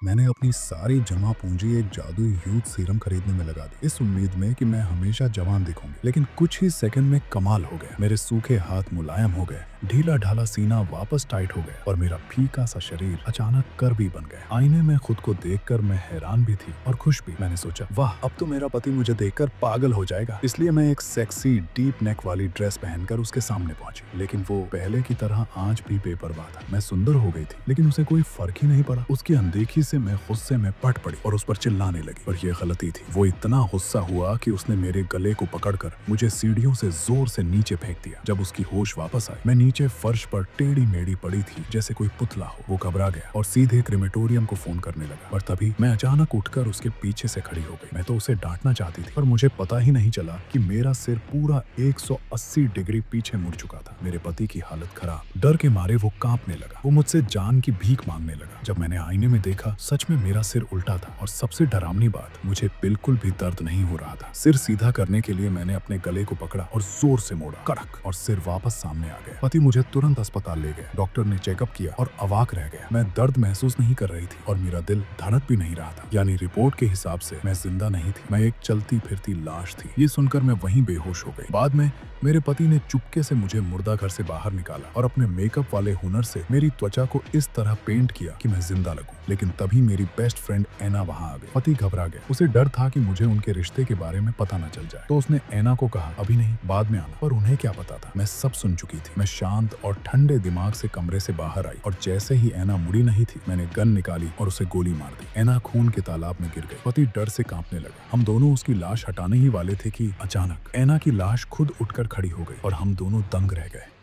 मैंने अपनी सारी जमा पूंजी एक जादुई यूथ सीरम खरीदने में लगा दी, इस उम्मीद में कि मैं हमेशा जवान दिखूंगी। लेकिन कुछ ही सेकंड में कमाल हो गया। मेरे सूखे हाथ मुलायम हो गए, ढीला ढाला सीना वापस टाइट हो गया और मेरा फीका सा शरीर अचानक कर भी बन गया। आईने में खुद को देखकर मैं हैरान भी थी और खुश भी। मैंने सोचा, वाह, अब तो मेरा पति मुझे देखकर पागल हो जाएगा। इसलिए मैं एक सेक्सी डीप नेक वाली ड्रेस पहनकर उसके सामने पहुंची। लेकिन वो पहले की तरह आज भी बेपरवाह था। मैं सुंदर हो गई थी, लेकिन उसे कोई फर्क ही नहीं पड़ा। उसकी अनदेखी से मैं गुस्से में पट पड़ी और उस पर चिल्लाने लगी। और ये गलती थी। वो इतना गुस्सा हुआ कि उसने मेरे गले को पकड़कर मुझे सीढ़ियों से जोर से नीचे फेंक दिया। जब उसकी होश वापस आई, मैं नीचे फर्श पर टेढ़ी मेढ़ी पड़ी थी, जैसे कोई पुतला हो। वो घबरा गया और सीधे क्रिमेटोरियम को फोन करने लगा। और तभी मैं अचानक उठकर उसके पीछे से खड़ी हो गई। मैं तो उसे डांटना चाहती थी, पर मुझे पता ही नहीं चला कि मेरा सिर पूरा 180 डिग्री पीछे मुड़ चुका था। मेरे पति की हालत खराब। डर के मारे वो कांपने लगा। वो मुझसे जान की भीख मांगने लगा। जब मैंने आईने में देखा, सच में मेरा सिर उल्टा था और सबसे डरावनी बात, मुझे बिल्कुल भी दर्द नहीं हो रहा था। सिर सीधा करने के लिए मैंने अपने गले को पकड़ा और जोर से मोड़ा, कड़क, और सिर वापस सामने आ गया। पति मुझे तुरंत अस्पताल ले गया। डॉक्टर ने चेकअप किया और अवाक रह गया। मैं दर्द महसूस नहीं कर रही थी और मेरा दिल धड़क भी नहीं रहा था। यानी रिपोर्ट के हिसाब से मैं जिंदा नहीं थी, मैं एक चलती फिरती लाश थी। ये सुनकर मैं वहीं बेहोश हो गई। बाद में मेरे पति ने चुपके से मुझे मुर्दा घर से बाहर निकाला और अपने मेकअप वाले हुनर से मेरी त्वचा को इस तरह पेंट किया कि मैं जिंदा लगूं। लेकिन तभी मेरी बेस्ट फ्रेंड ऐना वहां आ गई। पति घबरा गया। उसे डर था कि मुझे उनके रिश्ते के बारे में पता न चल जाए। तो उसने ऐना को कहा, अभी नहीं, बाद में आना। पर उन्हें क्या पता था, मैं सब सुन चुकी थी। मैं शांत और ठंडे दिमाग से कमरे से बाहर आई और जैसे ही ऐना मुड़ी नहीं थी, मैंने गन निकाली और उसे गोली मार दी। ऐना खून के तालाब में गिर गई। पति डर से कांपने लगा। हम दोनों उसकी लाश हटाने ही वाले थे कि अचानक ऐना की लाश खुद उठकर खड़ी हो गई और हम दोनों दंग रह गए।